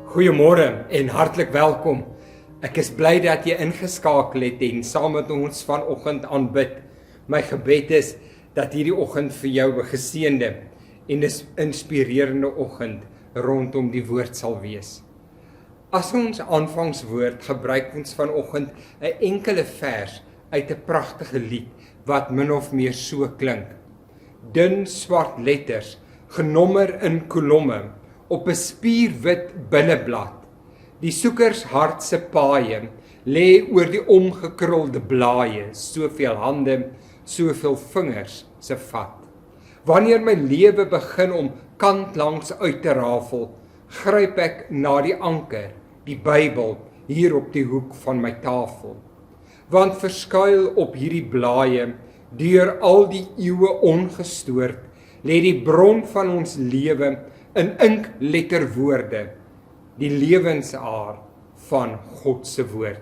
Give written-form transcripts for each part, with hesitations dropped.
Goeiemôre en hartlik welkom. Ek is bly dat jy ingeskakel het en saam met ons vanoggend aanbid. My gebed is dat hierdie oggend vir jou 'n geseënde en 'n inspirerende oggend rondom die woord sal wees. As ons aanvangswoord gebruik ons vanoggend 'n enkele vers uit 'n pragtige lied wat min of meer so klink. Dun swart letters, genommer in kolomme, op 'n spierwit binneblad. Die soekers hart se paaie lê oor die omgekrulde blaaie, soveel hande, soveel vingers se vat. Wanneer my lewe begin om kantlangs uit te rafel, gryp ek na die anker, die Bybel, hier op die hoek van my tafel. Want verskuil op hierdie blaaie, deur al die eeue ongestoord, lê die bron van ons lewe in inkletterwoorde, die lewensaar van God se woord.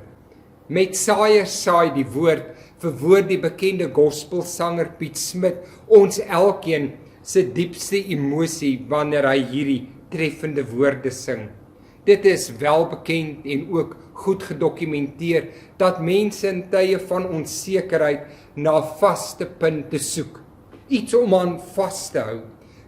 Met saaiers saai die woord, verwoord die bekende gospelsanger Piet Smit ons elkeen se diepste emosie wanneer hy hierdie treffende woorde sing. Dit is welbekend en ook goed gedokumenteer dat mense in tye van onsekerheid na 'n vaste punt te soek, iets om aan vas te hou.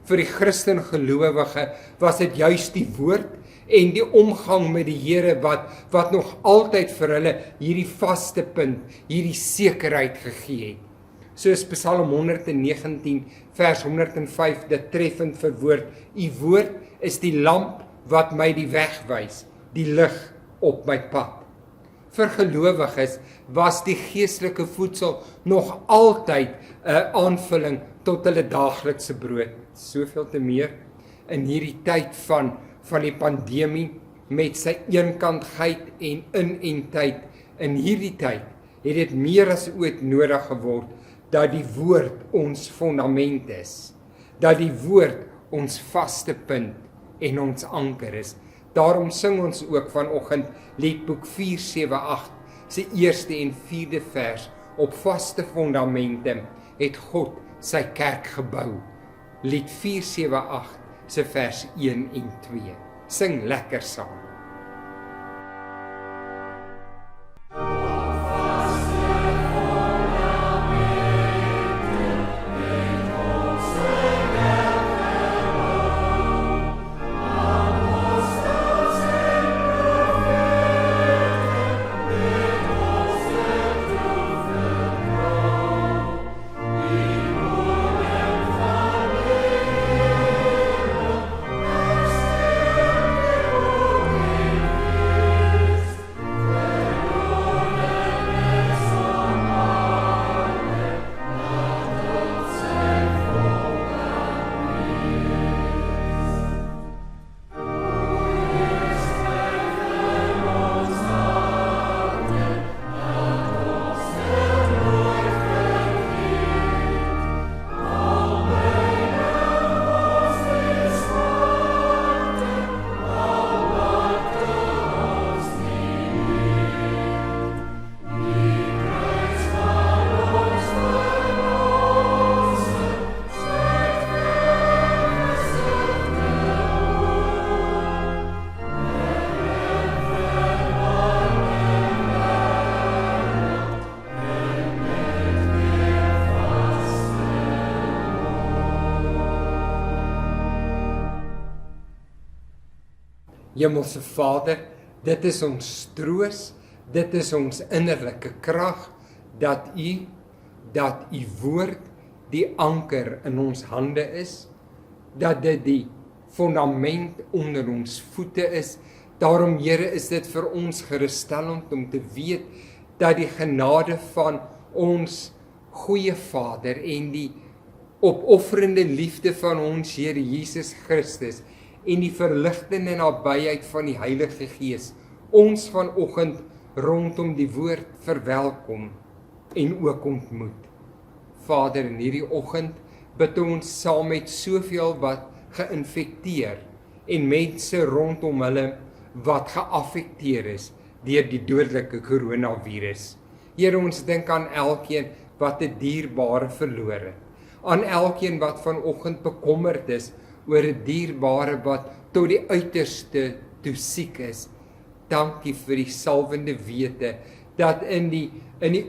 Vir die Christen gelowige was dit juis die woord en die omgang met die Here wat nog altyd vir hulle hierdie vaste punt, hierdie sekerheid gegee het. Soos Psalm 119 vers 105 dit treffend verwoord, U woord is die lamp wat my die weg wys, die lig op my pad. Vir gelowiges was die geestelike voedsel nog altyd 'n aanvulling tot hulle daaglikse brood. Soveel te meer in hierdie tyd van die pandemie met sy eenkantheid en inentheid. In hierdie tyd het dit meer as ooit nodig geword dat die woord ons fondament is, dat die woord ons vaste punt en ons anker is. Daarom sing ons ook vanoggend Liedboek 478 se eerste en vierde vers. Op vaste fondamente het God sy kerk gebou. Lied 478 se vers 1 en 2. Sing lekker saam. Hemelse Vader, dit is ons troos, dit is ons innerlike krag, dat U woord die anker in ons hande is, dat dit die fondament onder ons voete is. Daarom, Here, is dit vir ons gerusstellend om te weet dat die genade van ons goeie Vader en die opofferende liefde van ons Here Jesus Christus en die verligtende nabyheid van die Heilige Gees ons vanoggend rondom die woord verwelkom en ook ontmoet. Vader, in hierdie oggend bid ons saam met soveel wat geïnfekteer en mense rondom hulle wat geaffekteer is deur die dodelike koronavirus. Here, ons dink aan elkeen wat 'n dierbare verloor het, aan elkeen wat vanoggend bekommerd is oor 'n dierbare wat tot die uiterste toe siek is. Dankie vir die salwende wete, dat in die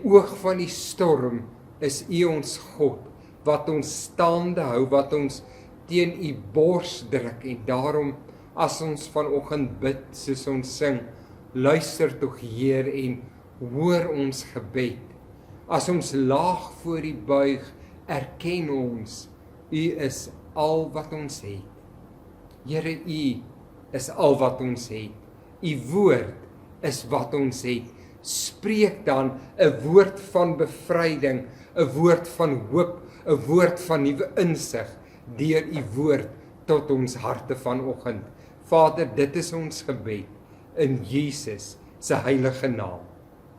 oog van die storm is U ons God, wat ons staande hou, wat ons teen U bors druk, en daarom, as ons vanoggend bid, soos ons sing, luister tog Heer en hoor ons gebed. As ons laag voor U buig, erken ons, U is al wat ons het. Here, U is al wat ons het. U woord is wat ons het. Spreek dan 'n woord van bevryding, 'n woord van hoop, 'n woord van nuwe insig deur U woord tot ons harte vanoggend. Vader, dit is ons gebed in Jesus se heilige naam.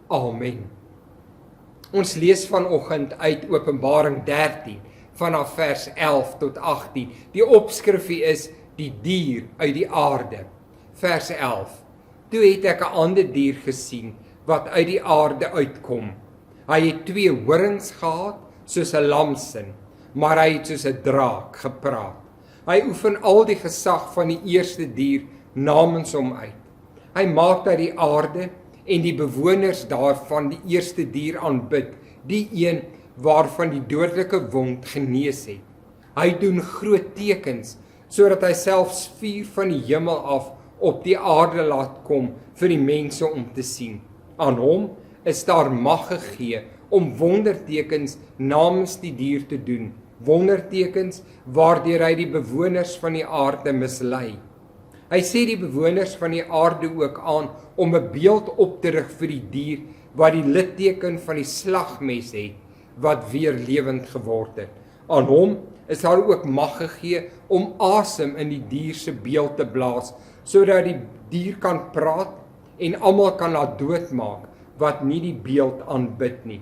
Amen. Ons lees vanoggend uit Openbaring 13 vanaf vers 11 tot 18. Die opskrifie is die dier uit die aarde. Vers 11. Toe het ek 'n ander dier gesien wat uit die aarde uitkom. Hy het 2 horings gehad soos 'n lamsin, maar hy het soos 'n draak gepraat. Hy oefen al die gesag van die eerste dier namens hom uit. Hy maak dat die aarde en die bewoners daarvan die eerste dier aanbid, die een waarvan die dodelike wond genees het. Hy doen groot tekens, sodat hy selfs vuur van die hemel af op die aarde laat kom vir die mense om te sien. Aan hom is daar mag gegee om wondertekens namens die dier te doen, wondertekens waardeur hy die bewoners van die aarde mislei. Hy sê die bewoners van die aarde ook aan om 'n beeld op te rig vir die dier wat die litteken van die slagmes het, wat weer lewend geword het. Aan hom is daar ook mag gegee om asem in die dier se beeld te blaas, sodat die dier kan praat en almal kan laat doodmaak wat nie die beeld aanbid nie.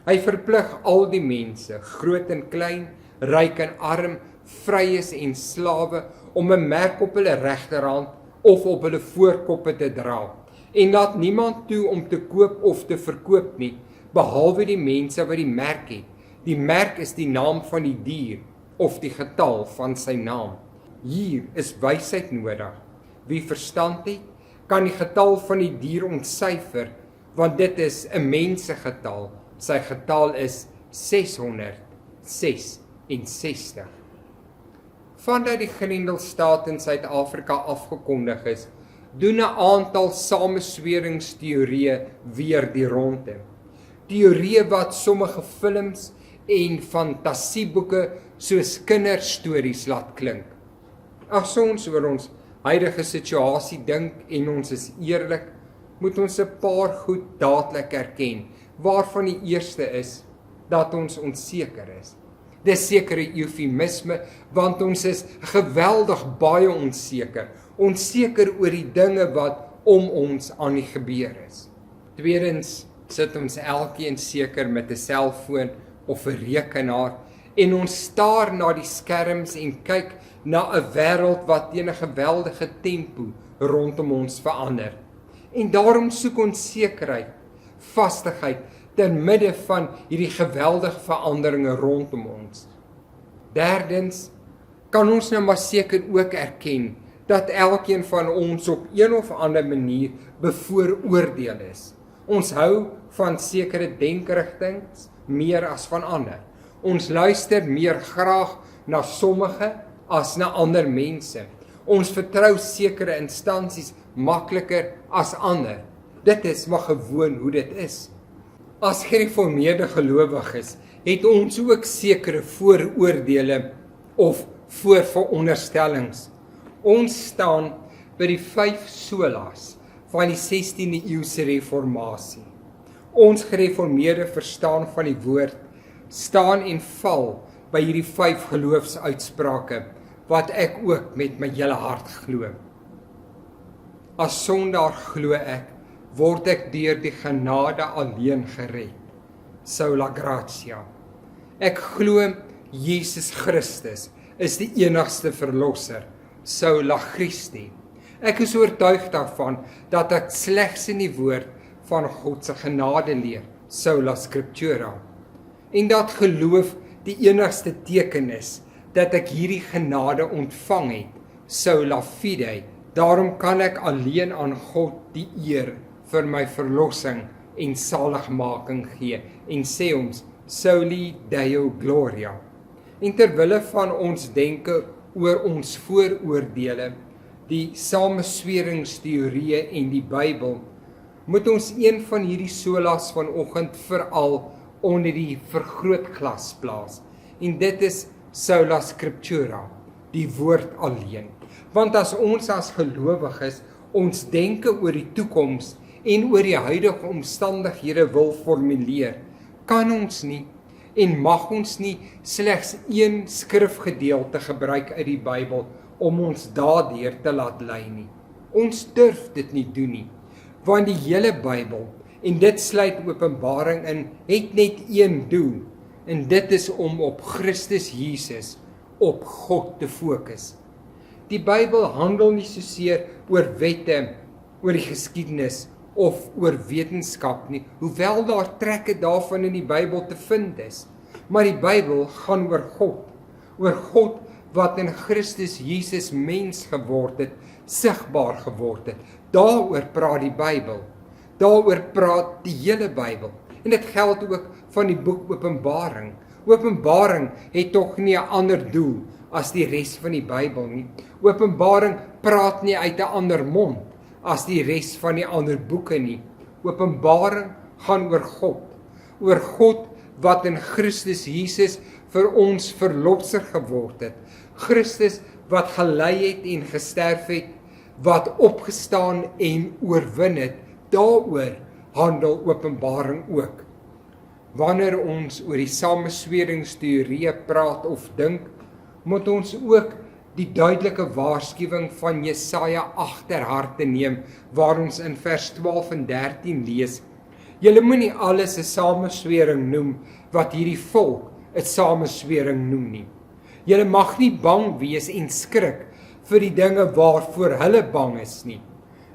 Hy verplig al die mense, groot en klein, ryk en arm, vryes en slawe, om 'n merk op hulle regterhand of op hulle voorkoppe te dra, en laat niemand toe om te koop of te verkoop nie, behalwe die mense wat die merk het. Die merk is die naam van die dier, of die getal van sy naam. Hier is wysheid nodig. Wie verstand het, kan die getal van die dier ontsyfer, want dit is 'n mensegetal. Sy getal is 666. Vandat die Grendelstaat in Suid-Afrika afgekondig is, doen 'n aantal samesweringsteorieë weer die ronde. Teorieë wat sommige films en fantasieboeke soos kinderstories laat klink. As ons oor ons huidige situasie dink en ons is eerlik, moet ons 'n paar goed dadelik erken, waarvan die eerste is dat ons onseker is. Dis sekere eufemisme, want ons is geweldig baie onseker. Onseker oor die dinge wat om ons aan die gebeur is. Tweedens sit ons elkeen seker met 'n selfoon of 'n rekenaar en ons staar na die skerms en kyk na 'n wêreld wat teen 'n geweldige tempo rondom ons verander. En daarom soek ons sekerheid, vastigheid, ter midde van hierdie geweldige veranderinge rondom ons. Derdens, kan ons nou maar seker ook erken, dat elkeen van ons op een of ander manier bevooroordeel is. Ons hou van sekere denkerigtings meer as van ander. Ons luister meer graag na sommige as na ander mense. Ons vertrou sekere instansies makliker as ander. Dit is maar gewoon hoe dit is. As gereformeerde gelowiges het ons ook sekere vooroordeele of voorveronderstellings. Ons staan by die 5 solas van die 16de eeuse reformatie. Ons gereformeerde verstaan van die woord staan en val by hierdie 5 geloofsuitsprake wat ek ook met my hele hart glo. As sondaar glo ek, word ek deur die genade alleen gered. Sola gratia. Ek glo Jesus Christus is die enigste verlosser. Sola Christi. Ek is oortuig daarvan dat ek slegs in die woord van God se genade leer. Sola Scriptura. En dat geloof die enigste teken is dat ek hierdie genade ontvang het. Sola fide Daarom kan ek alleen aan God die eer vir my verlossing en saligmaking gee en sê ons Soli Deo Gloria. En terwille van ons denke oor ons vooroordele, die samesweringsteorieë en die Bybel, moet ons een van hierdie solas vanoggend veral onder die vergrootglas plaas. En dit is Sola Scriptura, die woord alleen. Want as ons as gelowiges ons denke oor die toekoms en oor die huidige omstandighede wil formuleer, kan ons nie en mag ons nie slegs een skrifgedeelte gebruik uit die Bybel om ons daardeur te laat lei nie. Ons durf dit nie doen nie, want die hele Bybel, en dit sluit Openbaring in, het net een doel, en dit is om op Christus Jesus, op God te fokus. Die Bybel handel nie soseer oor wette, oor die geskiedenis of oor wetenskap nie, hoewel daar trekke daarvan in die Bybel te vind is. Maar die Bybel gaan oor God wat in Christus Jesus mens geword het, sigbaar geword het. Daaroor praat die Bybel. Daaroor praat die hele Bybel. En dit geld ook van die boek Openbaring. Openbaring het tog nie 'n ander doel as die res van die Bybel nie. Openbaring praat nie uit 'n ander mond as die res van die ander boeke nie. Openbaring gaan oor God wat in Christus Jesus vir ons verlosser geword het. Christus wat gelei het en gesterf het, wat opgestaan en oorwin het. Daaroor handel Openbaring ook. Wanneer ons oor die samesweringsteorieë praat of dink, moet ons ook die duidelike waarskuwing van Jesaja agter harte neem, waar ons in vers 12 en 13 lees: Julle moenie alles 'n sameswering noem wat hierdie volk 'n sameswering noem nie. Julle mag nie bang wees en skrik vir die dinge waarvoor hulle bang is nie.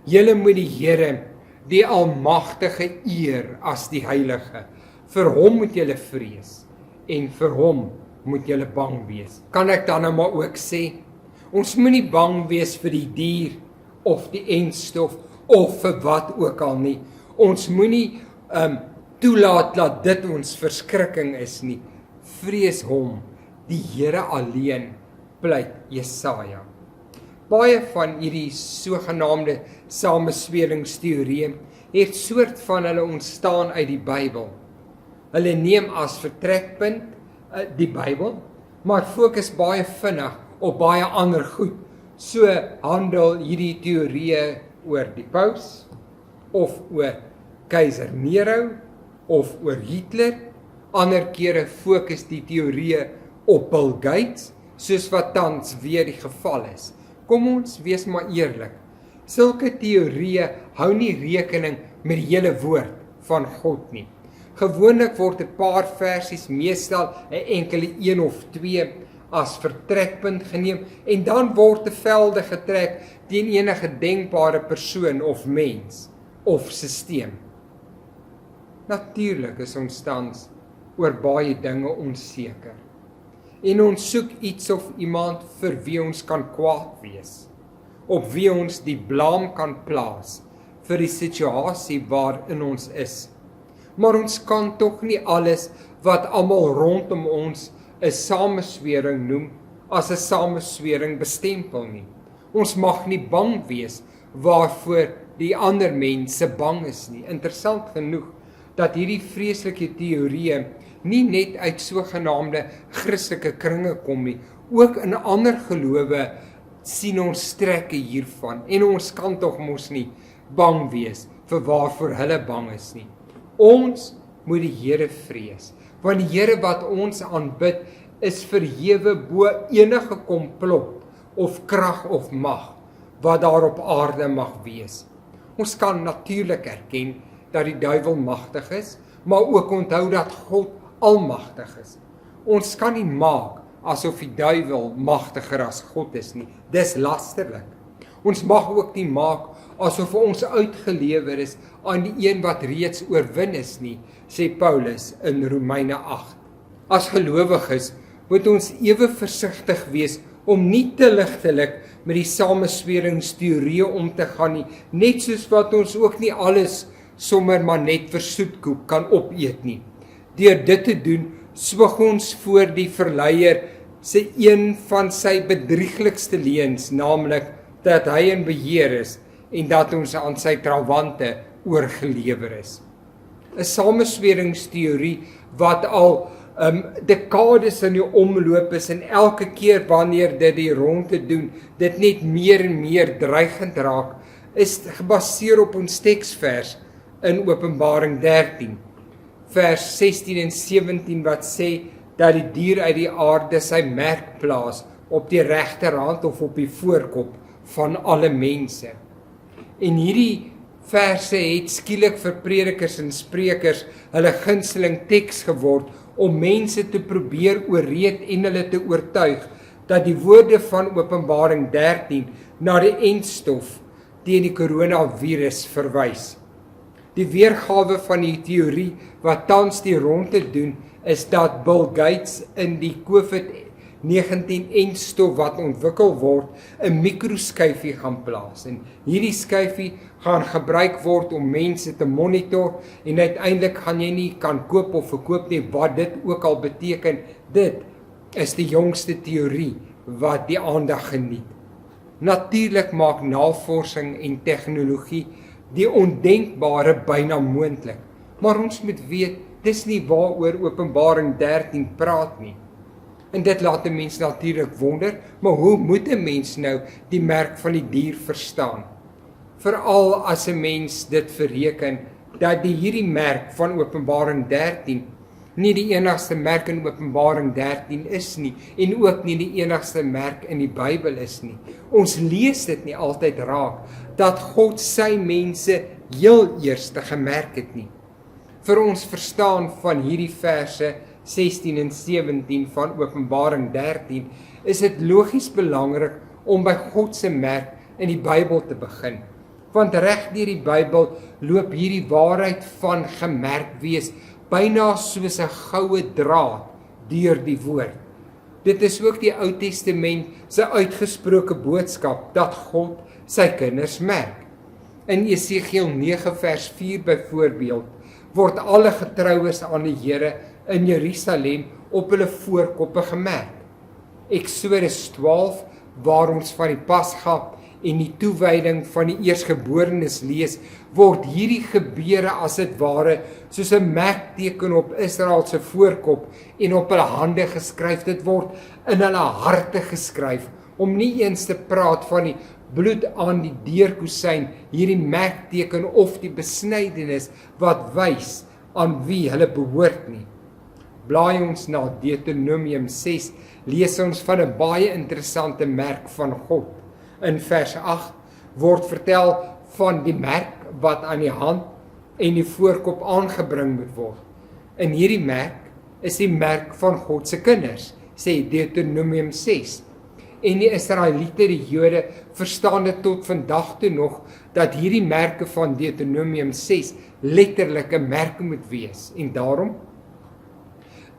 Julle moet die Here, die Almagtige, eer as die Heilige. Vir hom moet julle vrees en vir hom moet julle bang wees. Kan ek dan nou maar ook sê, ons moenie bang wees vir die dier of die enstof of vir wat ook al nie. Ons moenie toelaat dat dit ons verskrikking is nie. Vrees hom, die Here alleen, pleit Jesaja. Baie van hierdie sogenaamde samesweringsteorieë het soort van hulle ontstaan uit die Bybel. Hulle neem as vertrekpunt die Bybel, maar fokus baie vinnig op baie ander goed. So handel hierdie teorieë oor die paus, of oor keiser Nero, of oor Hitler. Ander kere fokus die teorieë op Bill Gates, soos wat tans weer die geval is. Kom ons wees maar eerlik, sulke teorieë hou nie rekening met die hele woord van God nie. Gewoonlik word 'n paar versies, meestal 'n enkele een of twee, as vertrekpunt geneem en dan word 'n velde getrek teen enige denkbare persoon of mens of sisteem. Natuurlik is ons tans oor baie dinge onseker. En ons soek iets of iemand vir wie ons kan kwaad wees, op wie ons die blame kan plaas vir die situasie waarin ons is. Maar ons kan tog nie alles wat almal rondom ons 'n sameswering noem as 'n sameswering bestempel nie. Ons mag nie bang wees waarvoor die ander mense bang is nie. Interessant genoeg dat hierdie vreeslike teorieë nie net uit sogenaamde Christelike kringe kom nie, ook in ander gelowe sien ons strekke hiervan, en ons kan tog mos nie bang wees vir waarvoor hulle bang is nie. Ons moet die Here vrees, want die Here wat ons aanbid is verhewe bo enige komplot of krag of mag wat daar op aarde mag wees. Ons kan natuurlik erken dat die duiwel magtig is, maar ook onthou dat God almagtig is. Ons kan nie maak asof die duiwel magtiger as God is nie. Dis lasterlik. Ons mag ook nie maak asof ons uitgelewer is aan die een wat reeds oorwin is nie, sê Paulus in Romeine 8. As gelowiges moet ons ewe versigtig wees om nie te ligtelik met die samesweringsteorieë om te gaan nie, net soos wat ons ook nie alles sommer maar net vir soetkoek kan opeet nie. Deur dit te doen, swig ons voor die verleier se een van sy bedrieglikste leuns, naamlik dat hy in beheer is en dat ons aan sy trawante oorgelewer is. 'n Samesweringsteorie wat al dekades in die omloop is en elke keer wanneer dit die ronde doen, dit net meer en meer dreigend raak, is gebaseer op ons teksvers in Openbaring 13, vers 16 en 17 wat sê dat die dier uit die aarde sy merk plaas op die regterhand of op die voorkop van alle mense. En hierdie verse het skielik vir predikers en sprekers hulle gunsteling teks geword om mense te probeer ooreed en hulle te oortuig dat die woorde van Openbaring 13 na die eindstof teen die coronavirus verwys. Die weergawe van die teorie wat tans die ronde doen, is dat Bill Gates in die COVID-19 eindstof wat ontwikkel word, 'n mikroskyfie gaan plaas. En hierdie skyfie gaan gebruik word om mense te monitor en uiteindelik gaan jy nie kan koop of verkoop nie, wat dit ook al beteken. Dit is die jongste teorie wat die aandag geniet. Natuurlik maak navorsing en tegnologie die ondenkbare byna moontlik. Maar ons moet weet, dis nie waaroor Openbaring 13 praat nie. En dit laat 'n mens natuurlik wonder, maar hoe moet 'n mens nou die merk van die dier verstaan? Veral as 'n mens dit bereken dat hierdie merk van Openbaring 13 nie die enigste merk in Openbaring 13 is nie, en ook nie die enigste merk in die Bybel is nie. Ons lees dit nie altyd raak, dat God sy mense heel eerste gemerk het nie. Vir ons verstaan van hierdie verse 16 en 17 van Openbaring 13, is dit logies belangrik om by God se merk in die Bybel te begin. Want reg deur die Bybel loop hierdie waarheid van gemerk wees byna soos 'n goue draad deur die woord. Dit is ook die Ou Testament se uitgesproke boodskap dat God sy kinders merk. In Jesegiel 9 vers 4 byvoorbeeld, word alle getroues aan die Here in Jerusalem op hulle voorkoppe gemerk. Eksodus 12, waar ons van die Pasga en die toewyding van die eersgeborenes lees, word hierdie gebeure as dit ware soos 'n merkteken op Israel se voorkop en op hulle hande geskryf. Dit word in hulle harte geskryf, om nie eens te praat van die bloed aan die deurkusyn, hierdie merkteken of die besnydenis wat wys aan wie hulle behoort nie. Blaai ons na Deuteronomium 6, lees ons van 'n baie interessante merk van God. In vers 8 word vertel van die merk wat aan die hand en die voorkop aangebring moet word. In hierdie merk is die merk van God se kinders, sê Deuteronomium 6. En die Israeliete, die Jode, verstaan dit tot vandag toe nog, dat hierdie merke van Deuteronomium 6 letterlike merke moet wees. En daarom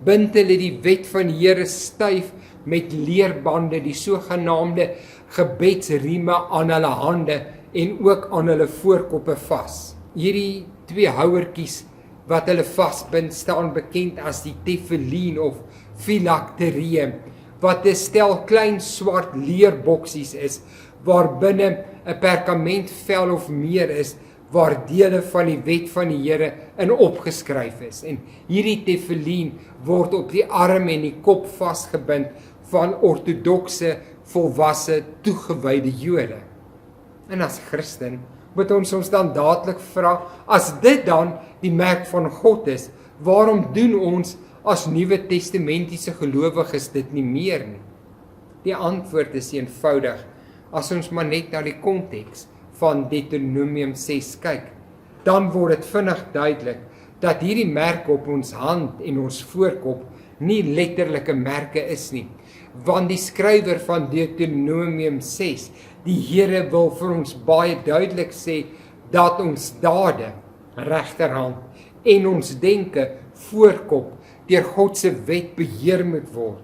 bind hulle die wet van die Here styf met leerbande, die sogenaamde gebedsrieme aan hulle hande en ook aan hulle voorkoppe vas. Hierdie twee houertjies wat hulle vasbind staan bekend as die tefillin of filakterie, wat 'n stel klein swart leerboksies is, waar binne 'n perkamentvel of meer is, waar dele van die wet van die Here in opgeskryf is. En hierdie tefillin word op die arm en die kop vasgebind van ortodokse, volwasse, toegewyde Jode. En as Christen moet ons dan dadelik vra, as dit dan die merk van God is, waarom doen ons as Nuwe Testamentiese gelowiges dit nie meer nie? Die antwoord is eenvoudig, as ons maar net na die konteks van Deuteronomium 6 kyk, dan word dit vinnig duidelik dat hierdie merke op ons hand en ons voorkop nie letterlike merke is nie, want die skrywer van Deuteronomium 6, die Here wil vir ons baie duidelik sê dat ons dade, regterhand, en ons denke, voorkop, deur God se wet beheer moet word.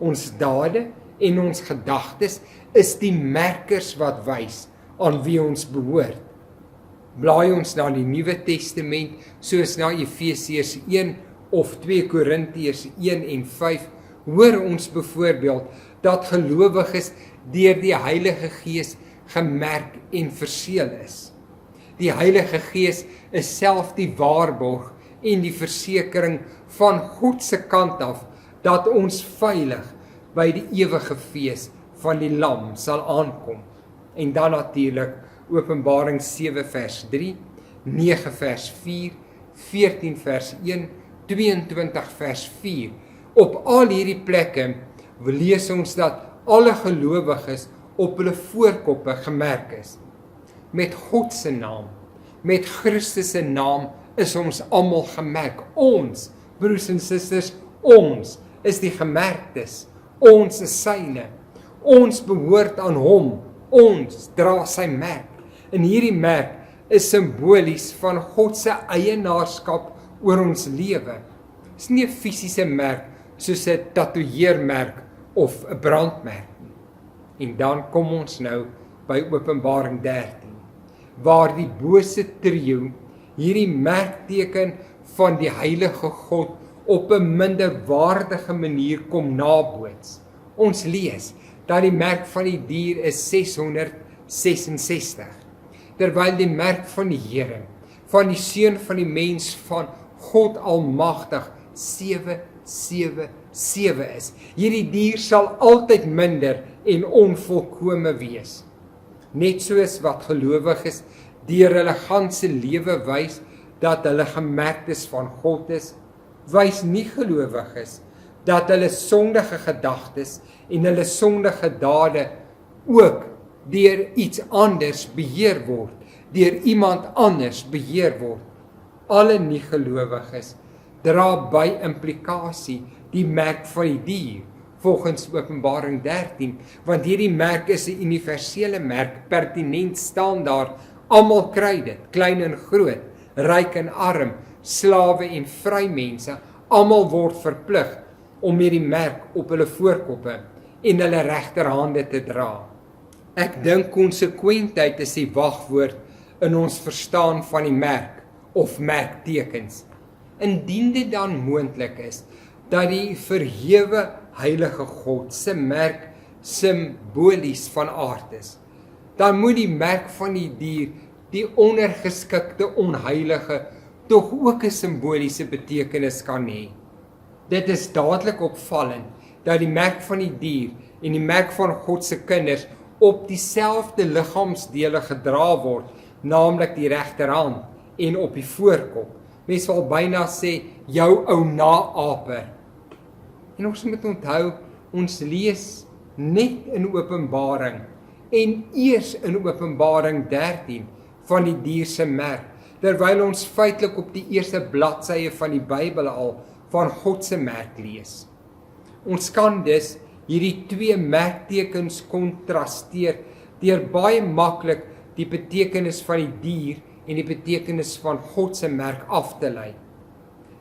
Ons dade en ons gedagtes is die merkers wat wys aan wie ons behoort. Blaai ons na die Nuwe Testament, soos na Efesiërs 1 of 2 Korintiërs 1 en 5, hoor ons byvoorbeeld dat gelowiges deur die Heilige Gees gemerk en verseël is. Die Heilige Gees is self die waarborg en die versekering van God se kant af dat ons veilig by die ewige fees van die Lam sal aankom. En dan natuurlik Openbaring 7 vers 3, 9 vers 4, 14 vers 1, 22 vers 4. Op al hierdie plekke lees ons dat alle gelowiges op hulle voorkoppe gemerk is. Met God se naam, met Christus se naam is ons almal gemerk. Ons, broers en susters, ons is die gemerktes. Ons is syne. Ons behoort aan hom. Ons dra sy merk. En hierdie merk is simbolies van God se eienaarskap oor ons lewe. Dit is nie 'n fisiese merk soos 'n tatoeëermerk of 'n brandmerk nie. En dan kom ons nou by Openbaring 13, waar die bose trio hierdie merkteken van die heilige God op 'n minderwaardige manier kom naboots. Ons lees dat die merk van die dier is 666, terwyl die merk van die Here, van die Seun van die mens, van God Almagtig 777 is. Hierdie dier sal altyd minder en onvolkome wees. Net soos wat gelowiges deur hulle ganse lewe wys dat hulle gemerktes van God is, wys nie gelowiges dat hulle sondige gedagtes en hulle sondige dade ook deur iets anders beheer word, deur iemand anders beheer word. Alle nie-gelowiges dra by implikasie die merk van die dier, volgens Openbaring 13, want hierdie merk is 'n universele merk, pertinent staan daar, almal kry dit, klein en groot, ryk en arm, slawe en vrymense, almal word verplig om hierdie merk op hulle voorkoppe en hulle regterhande te dra. Ek dink konsekwentheid is die wagwoord in ons verstaan van die merk of merktekens. Indien dit dan moontlik is dat die verhewe heilige God se merk simbolies van aard is, dan moet die merk van die dier, die ondergeskikte onheilige, tog ook 'n simboliese betekenis kan hê. Dit is dadelik opvallend dat die merk van die dier en die merk van God se kinders op dieselfde liggaamsdele gedra word, naamlik die regterhand en op die voorkop. Mens sal byna sê jou ou naaper. En ons moet onthou, ons lees net in Openbaring en eers in Openbaring 13 van die dier se merk, terwyl ons feitelik op die eerste bladsye van die Bybel al van God se merk lees. Ons kan dus hierdie twee merktekens kontrasteer deur baie maklik die betekenis van die dier en die betekenis van God se merk af te lei.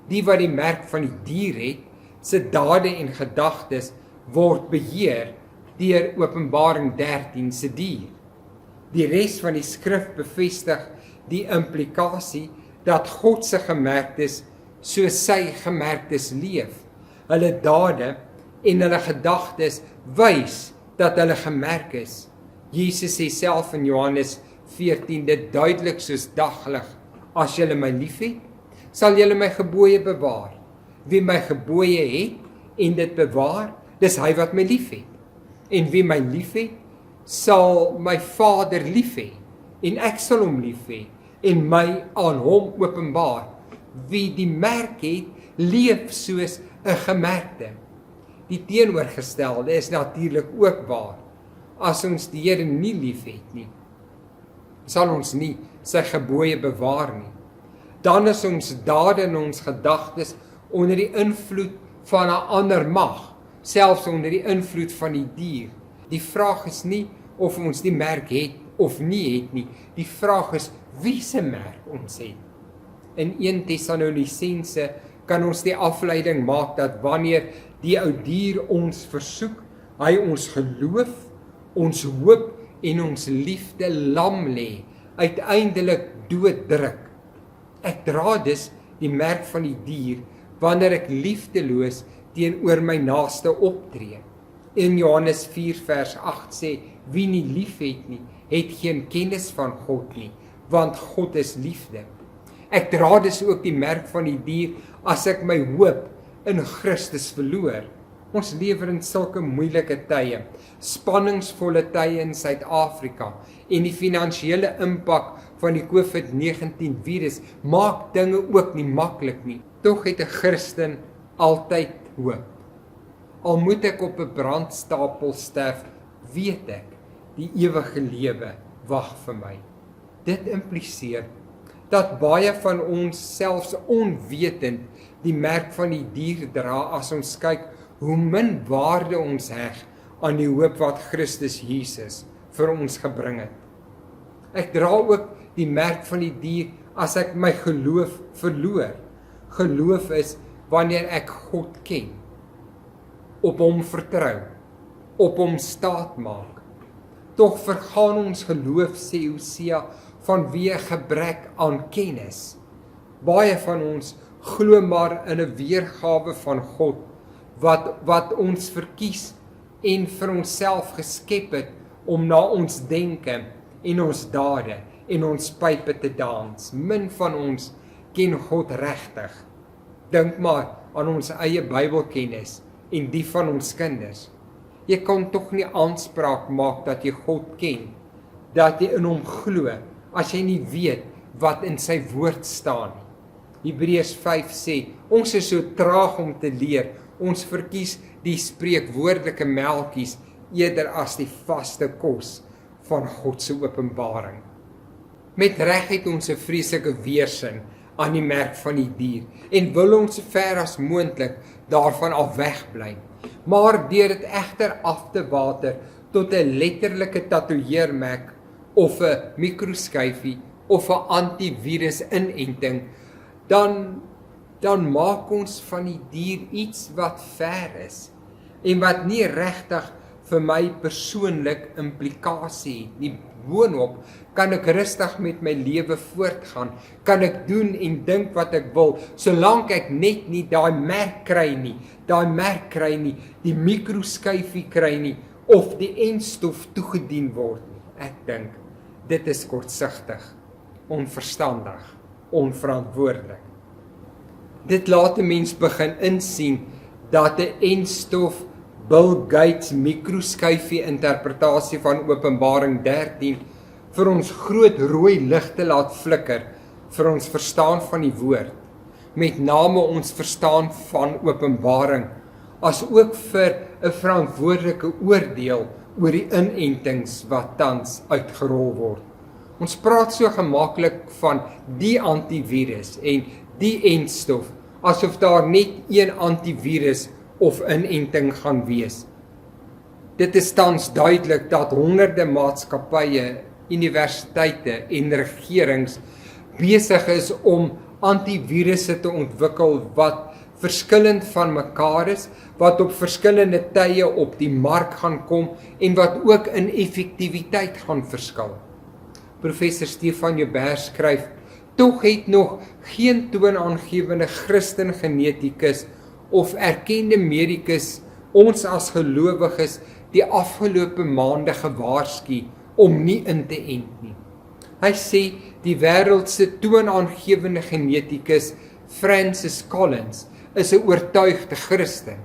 Die wat die merk van die dier het, se dade en gedagtes word beheer deur Openbaring 13 se dier. Die res van die skrif bevestig die implikasie dat God se gemerktes soos sy gemerktes leef. Hulle dade en hulle gedagtes wys dat hulle gemerk is. Jesus sê self in Johannes 14 dit duidelik soos daglig: as julle my liefhet, sal julle my gebooie bewaar. Wie my gebooie het en dit bewaar, dis hy wat my liefhet. En wie my liefhet, sal my Vader lief hê, en ek sal hom lief hê en my aan hom openbaar. Wie die merk het, leef soos 'n gemerkte. Die teenoorgestelde is natuurlik ook waar. As ons die Here nie lief het nie, sal ons nie sy gebooie bewaar nie. Dan is ons dade en ons gedagtes onder die invloed van 'n ander mag, selfs onder die invloed van die dier. Die vraag is nie of ons die merk het of nie het nie. Die vraag is wie se merk ons het. In 1 Tessalonisense kan ons die afleiding maak dat wanneer die ou dier ons versoek hy ons geloof, ons hoop en ons liefde lam lê, uiteindelik dooddruk. Ek dra dus die merk van die dier wanneer ek liefdeloos teenoor my naaste optree. In Johannes 4 vers 8 sê, wie nie lief het nie, het geen kennis van God nie, want God is liefde. Ek dra dus ook die merk van die dier as ek my hoop in Christus verloor. Ons lewe in sulke moeilike tye, spanningsvolle tye in Suid-Afrika en die finansiële impak van die COVID-19 virus maak dinge ook nie maklik nie. Tog het 'n Christen altyd hoop. Al moet ek op 'n brandstapel sterf, weet ek, die ewige lewe wag vir my. Dit impliseer dat baie van ons selfs onwetend die merk van die dier dra as ons kyk hoe min waarde ons heg aan die hoop wat Christus Jesus vir ons gebring het. Ek dra ook die merk van die dier as ek my geloof verloor. Geloof is wanneer ek God ken, op hom vertrou, op hom staat maak. Tog vergaan ons geloof, sê Hosea, vanweë gebrek aan kennis. Baie van ons glo maar in 'n weergawe van God wat ons verkies en vir onsself geskep het om na ons denke en ons dade en ons pype te dans. Min van ons ken God regtig. Dink maar aan ons eie Bybelkennis en die van ons kinders. Jy kan tog nie aanspraak maak dat jy God ken, dat jy in hom glo, as jy nie weet wat in sy woord staan nie. Hebreërs 5 sê, ons is so traag om te leer, ons verkies die spreekwoordelike melkies eerder as die vaste kos van God se openbaring. Met reg het ons 'n vreeslike weerstand aan die merk van die dier en wil ons so ver as moontlik daarvan af wegbly. Maar deur dit egter af te water tot 'n letterlike tatoeëermerk of 'n mikroskyfie of 'n antivirus inenting, dan maak ons van die dier iets wat ver is en wat nie regtig vir my persoonlik implikasie het nie. Boonop kan ek rustig met my lewe voortgaan, kan ek doen en dink wat ek wil, solank ek net nie daai merk kry nie, die mikroskyfie kry nie, of die enstof toegedien word nie. Ek dink, dit is kortsigtig, onverstandig, onverantwoordelik. Dit laat 'n mens begin insien dat 'n enstof Bill Gates mikroskyfie interpretasie van Openbaring 13 vir ons groot rooi ligte laat flikker vir ons verstaan van die woord, met name ons verstaan van Openbaring, as ook vir 'n verantwoordelike oordeel oor die inentings wat tans uitgerol word. Ons praat so gemaklik van die antivirus en die enstof, asof daar net een antivirus of inenting gaan wees. Dit is tans duidelik dat honderde maatskappye, universiteite en regerings besig is om antivirusse te ontwikkel wat verskillend van mekaar is, wat op verskillende tye op die mark gaan kom en wat ook in effektiwiteit gaan verskil. Professor Stefan Joubert skryf, tog het nog geen toonaangewende Christen genetikus of erkende medikus ons as gelowiges die afgelope maande gewaarsku om nie in te ent nie. Hy sê die wêreld se toonaangewende genetikus Francis Collins is 'n oortuigde Christen.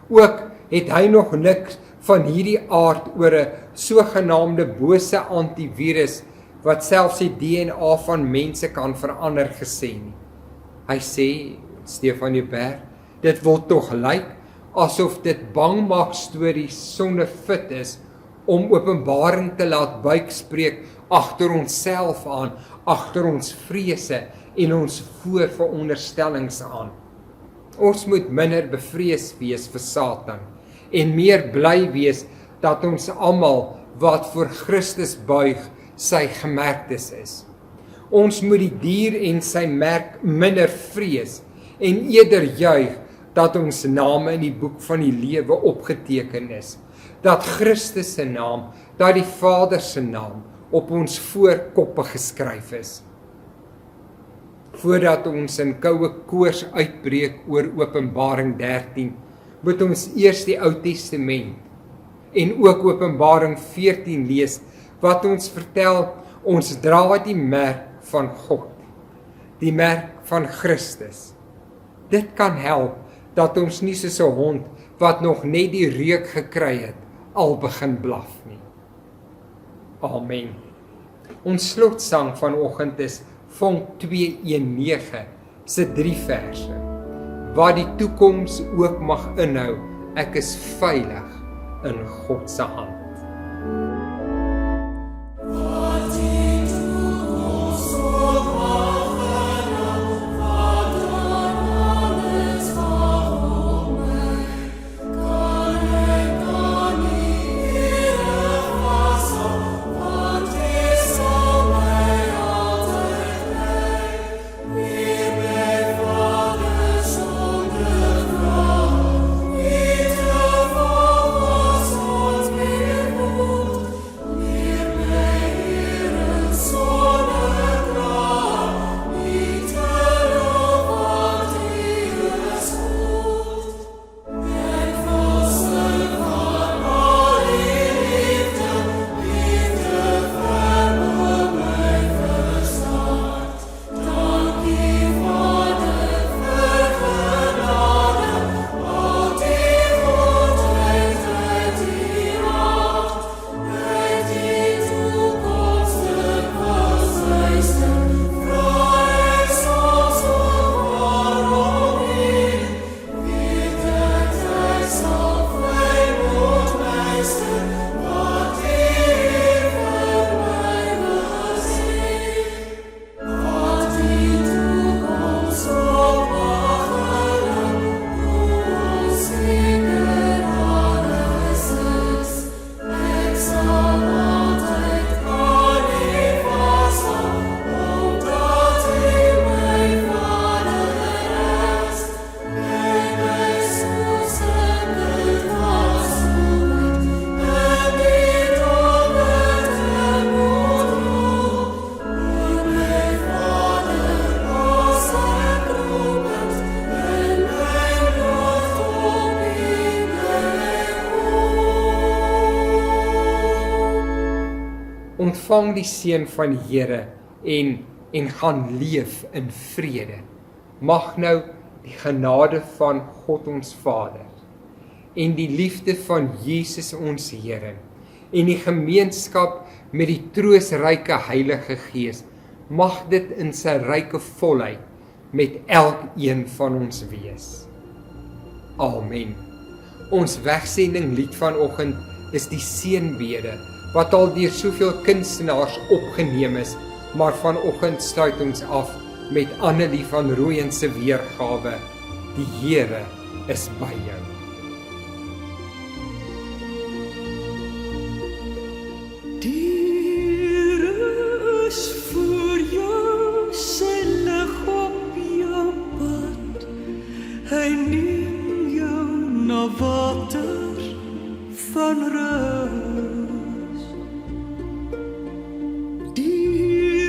Ook het hy nog niks van hierdie aard oor 'n sogenaamde bose antivirus wat selfs die DNA van mense kan verander gesê nie. Hy sê, Stefan Joubert, dit wil tog lyk asof dit bangmaak stories sonder fit is om Openbaring te laat buikspreek agter onsself aan, agter ons vrese en ons voorveronderstellings aan. Ons moet minder bevrees wees vir Satan en meer bly wees dat ons almal wat voor Christus buig sy gemerktes is. Ons moet die dier en sy merk minder vrees en eerder juig dat ons name in die boek van die lewe opgeteken is, dat Christus se naam, dat die Vader se naam op ons voorkoppe geskryf is. Voordat ons in koue koors uitbreek oor Openbaring 13, moet ons eers die Ou Testament en ook Openbaring 14 lees, wat ons vertel, ons dra die merk van God, die merk van Christus. Dit kan help dat ons nie soos 'n hond wat nog net die reuk gekry het, al begin blaf nie. Amen. Ons slotsang vanoggend is Vonk 2:19 se 3 verse, wat die toekoms ook mag inhou, ek is veilig in God se hand. Ontvang die seën van die Here en gaan leef in vrede. Mag nou die genade van God ons Vader en die liefde van Jesus ons Here en die gemeenskap met die troosryke Heilige Gees, mag dit in sy ryke volheid met elkeen van ons wees. Amen. Ons wegsending lied vanoggend is die seënbede wat al deur soveel kunstenaars opgeneem is, maar vanoggend sluit ons af met Annelie van Rooyen se weergawe. Die Here is by jou. Hy neem jou na water van rus. Die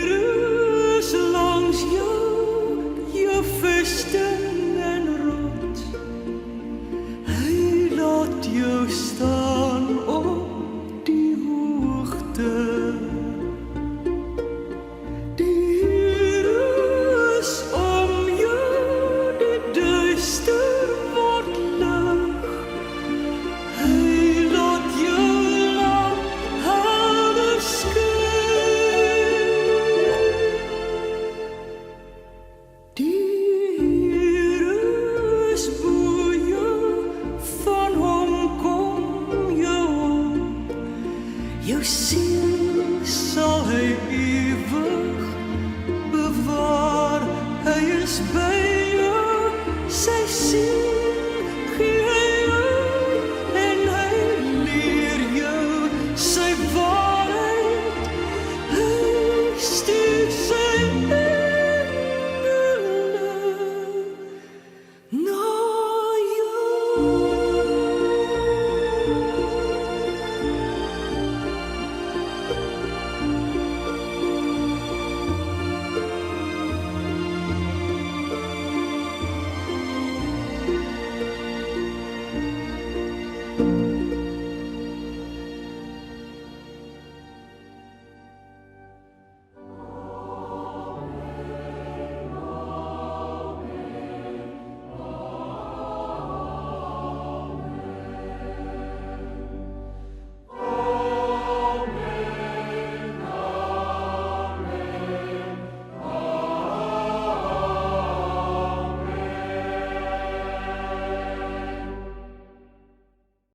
is langs jou vesting en rots. Hy laat jou staan op die hoogte.